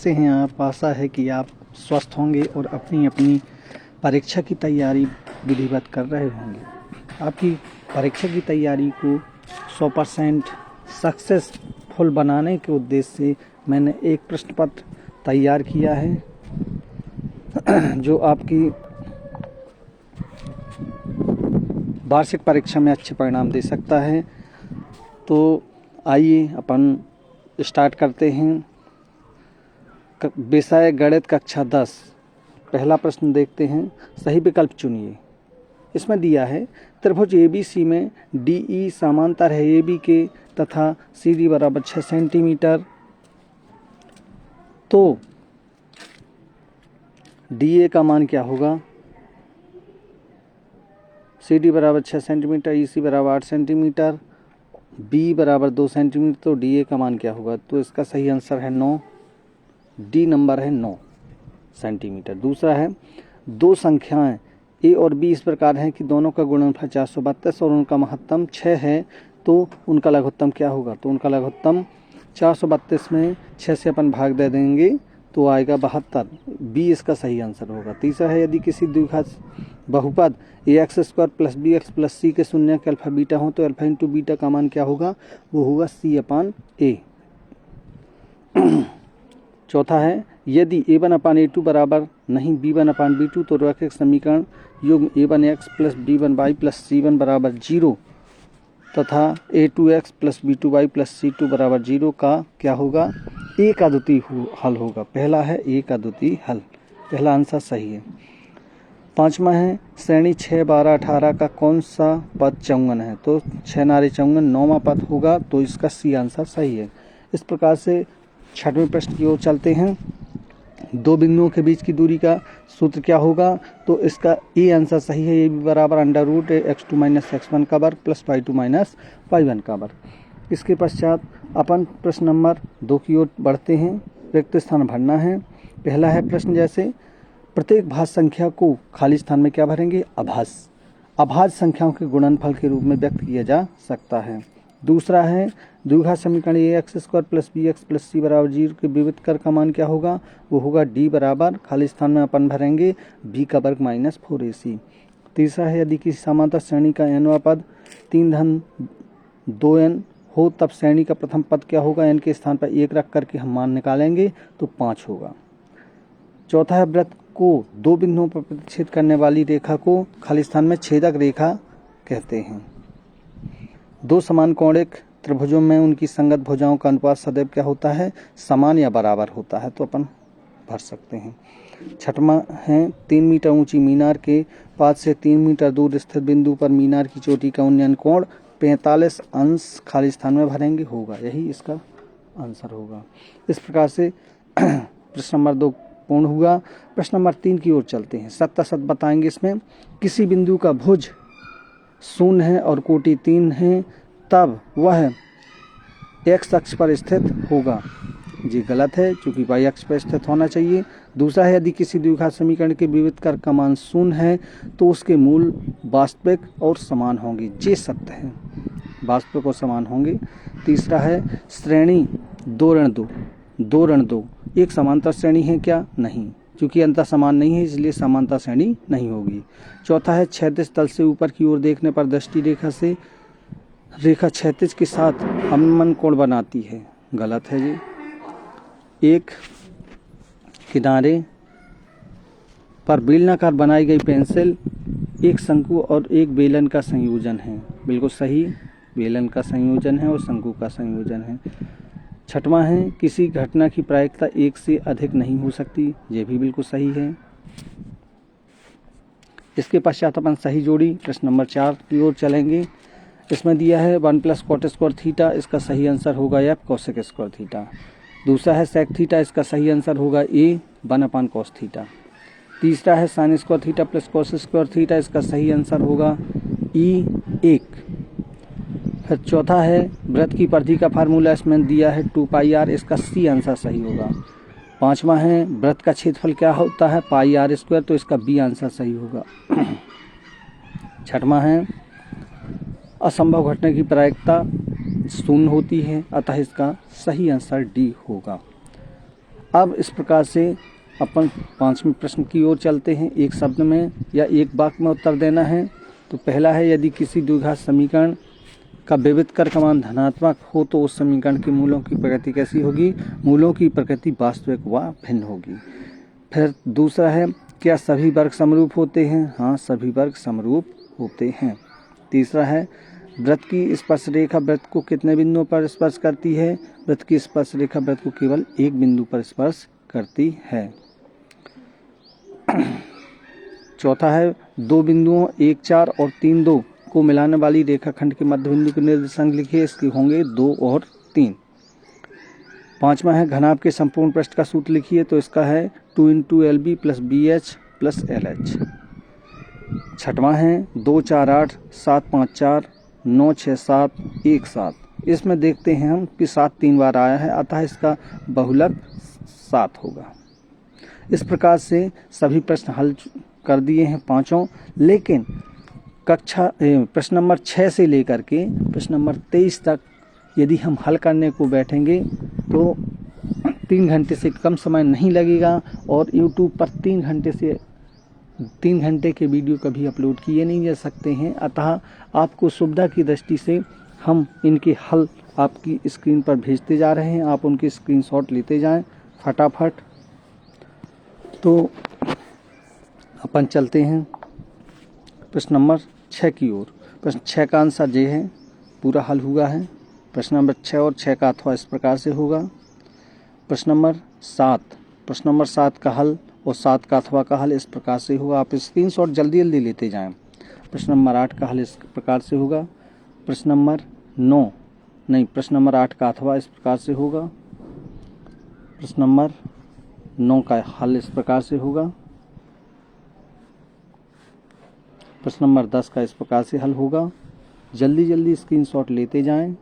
कैसे हैं आप? आशा है कि आप स्वस्थ होंगे और अपनी अपनी परीक्षा की तैयारी विधिवत कर रहे होंगे। आपकी परीक्षा की तैयारी को 100% सक्सेसफुल बनाने के उद्देश्य से मैंने एक प्रश्न पत्र तैयार किया है जो आपकी वार्षिक परीक्षा में अच्छे परिणाम दे सकता है। तो आइए अपन स्टार्ट करते हैं। विषय गणित कक्षा 10। पहला प्रश्न देखते हैं, सही विकल्प चुनिए। इसमें दिया है त्रिभुज ABC में DE समांतर है AB के तथा CD बराबर 6 सेंटीमीटर। तो DA का मान क्या होगा? CD बराबर 6 सेंटीमीटर, EC बराबर 8 सेंटीमीटर, B बराबर 2 सेंटीमीटर। तो DA का मान क्या होगा? तो इसका सही आंसर है 9। D नंबर है 9 सेंटीमीटर। दूसरा है, दो संख्याएं A और B इस प्रकार हैं कि दोनों का गुणनफल 432 और उनका महत्तम 6 है, तो उनका लघुत्तम क्या होगा? तो उनका लघुत्तम 432 में 6 से अपन भाग दे देंगे तो आएगा 72। B इसका सही आंसर होगा। तीसरा है, यदि किसी द्विघात बहुपद ax² + bx + c के शून्य के अल्फा बीटा हो तो अल्फा इंटू बीटा का मान क्या होगा? वो होगा C/A। चौथा है, यदि a1/a2 बराबर नहीं b1/b2 तो रैखिक समीकरण युग्म a1x + b1y + c1 बराबर 0 तथा a2x + b2y + c2 बराबर 0 का क्या होगा? A का द्वितीय हल होगा। पहला है A का द्वितीय हल, पहला आंसर सही है। पांचवा है, श्रेणी 6, 12, 18 का कौन सा पद चौंगन है? तो 6 नारे चौंगन 9वां पद होगा, तो इसका C आंसर सही है। इस प्रकार से छठवें प्रश्न की ओर चलते हैं। दो बिंदुओं के बीच की दूरी का सूत्र क्या होगा? तो इसका A आंसर सही है। AB बराबर √x2 - x1 का वर्ग + y2 - y1 का वर्ग। इसके पश्चात अपन प्रश्न नंबर 2 की ओर बढ़ते हैं। रिक्त स्थान भरना है। पहला है प्रश्न जैसे, प्रत्येक भाज्य संख्या को खाली स्थान में क्या भरेंगे? अभाज्य संख्याओं के गुणनफल के रूप में व्यक्त किया जा सकता है। दूसरा है, द्विघात समीकरण ax² + bx + c बराबर 0 के विविध कर का मान क्या होगा? वो होगा D बराबर, खाली स्थान में अपन भरेंगे b का वर्ग - 4ac। तीसरा है, यदि किसी समांतर श्रेणी का nवां पद 3-2n हो तब श्रेणी का प्रथम पद क्या होगा? n के स्थान पर 1 रख करके हम मान निकालेंगे तो 5 होगा। चौथा है, वृत्त को दो बिंदुओं पर प्रतिच्छेद करने वाली रेखा को खाली स्थान में छेदक रेखा कहते हैं। दो समान कोणिक त्रिभुजों में उनकी संगत भुजाओं का अनुपात सदैव क्या होता है? समान या बराबर होता है, तो अपन भर सकते हैं। छठवां है, 3 मीटर ऊंची मीनार के पास से 3 मीटर दूर स्थित बिंदु पर मीनार की चोटी का उन्नयन कोण 45 अंश खाली स्थान में भरेंगे होगा, यही इसका आंसर होगा। इस प्रकार से प्रश्न नंबर 2 पूर्ण हुआ। प्रश्न नंबर 3 की ओर चलते हैं। सत्य बताएंगे। इसमें किसी बिंदु का भुज 0 है और कोटि 3 है तब वह x अक्ष पर स्थित होगा। जी गलत है, क्योंकि y अक्ष पर स्थित होना चाहिए। दूसरा है, यदि किसी द्विघात समीकरण के विविध कर का मान 0 है तो उसके मूल वास्तविक और समान होंगे। ये सत्य है, वास्तविक और समान होंगे। तीसरा है, श्रेणी 2 एक समांतर श्रेणी है क्या? नहीं, क्योंकि अंतर समान नहीं है इसलिए समांतर श्रेणी नहीं होगी। चौथा है, क्षैतिज तल से ऊपर की ओर देखने पर दृष्टि रेखा क्षैतिज के साथ अवनमन कोण बनाती है। गलत है जी। एक किनारे पर बेलनाकार बनाई गई पेंसिल एक शंकु और एक बेलन का संयोजन है। बिल्कुल सही, बेलन का संयोजन है और शंकु का संयोजन है। छठवां है, किसी घटना की प्रायिकता 1 से अधिक नहीं हो सकती। ये भी बिल्कुल सही है। इसके पश्चात अपन सही जोड़ी प्रश्न नंबर 4 की ओर चलेंगे। इसमें दिया है 1 + cot² थीटा, इसका सही आंसर होगा F cosec² थीटा। दूसरा है sec थीटा, इसका सही आंसर होगा A 1/cos थीटा। तीसरा है sin² थीटा + cos² थीटा, इसका सही आंसर होगा E 1। फिर चौथा है, वृत्त की परिधि का फार्मूला इसमें दिया है 2πr, इसका C आंसर सही होगा। पांचवा है, वृत्त का क्षेत्रफल क्या होता है? πr², तो इसका B आंसर सही होगा। छठवां है, असंभव घटना की प्रायिकता 0 होती है, अतः इसका सही आंसर D होगा। अब इस प्रकार से अपन 5वें प्रश्न की ओर चलते हैं। एक शब्द में या एक वाक्य में उत्तर देना है। तो पहला है, यदि किसी द्विघात समीकरण का विविध क्रमांक धनात्मक हो तो उस समीकरण के मूलों की प्रकृति कैसी होगी? मूलों की प्रकृति वास्तविक व भिन्न होगी। फिर दूसरा है, क्या सभी वर्ग समरूप होते हैं? हाँ, सभी वर्ग समरूप होते हैं। तीसरा है, वृत्त की स्पर्श रेखा वृत्त को कितने बिंदुओं पर स्पर्श करती है? वृत्त की स्पर्श रेखा वृत्त को केवल एक बिंदु पर स्पर्श करती है। चौथा है, दो बिंदुओं 1, 4 और 3, 2 को मिलाने वाली रेखाखंड के मध्य बिंदु के निर्देशांक लिखिए। इसके होंगे 2 और 3। पांचवा है, घनाभ के संपूर्ण पृष्ठ का सूत्र लिखिए। तो इसका है 2 × LB + BH + LH। छठवां है, 2, 4, 8, 7, 5, 4, 9, 6, 7, 1, 7। इसमें देखते हैं हम कि 7 3 बार आया है, अतः इसका बहुलक 7 होगा। इस प्रकार से सभी प्रश्न हल कर दिए हैं पांचों। लेकिन कक्षा प्रश्न नंबर 6 से लेकर के प्रश्न नंबर 23 तक यदि हम हल करने को बैठेंगे तो 3 घंटे से कम समय नहीं लगेगा और YouTube पर 3 घंटे के वीडियो कभी अपलोड किए नहीं जा सकते हैं। अतः आपको सुविधा की दृष्टि से हम इनके हल आपकी स्क्रीन पर भेजते जा रहे हैं। आप उनके स्क्रीनशॉट लेते जाएं फटाफट। तो अपन चलते हैं प्रश्न नंबर 6 की ओर। प्रश्न 6 का आंसर ये है, पूरा हल हुआ है। प्रश्न नंबर 6 और 6 का अथवा इस प्रकार से होगा। प्रश्न नंबर 7 का हल और 7 का अथवा का हल इस प्रकार से होगा। आप स्क्रीनशॉट जल्दी जल्दी लेते जाएं। प्रश्न नंबर 8 का हल इस प्रकार से होगा। प्रश्न नंबर 8 का अथवा इस प्रकार से होगा। प्रश्न नंबर 9 का हल इस प्रकार से होगा। प्रश्न नंबर 10 का इस प्रकार से हल होगा। जल्दी जल्दी स्क्रीनशॉट लेते जाएं।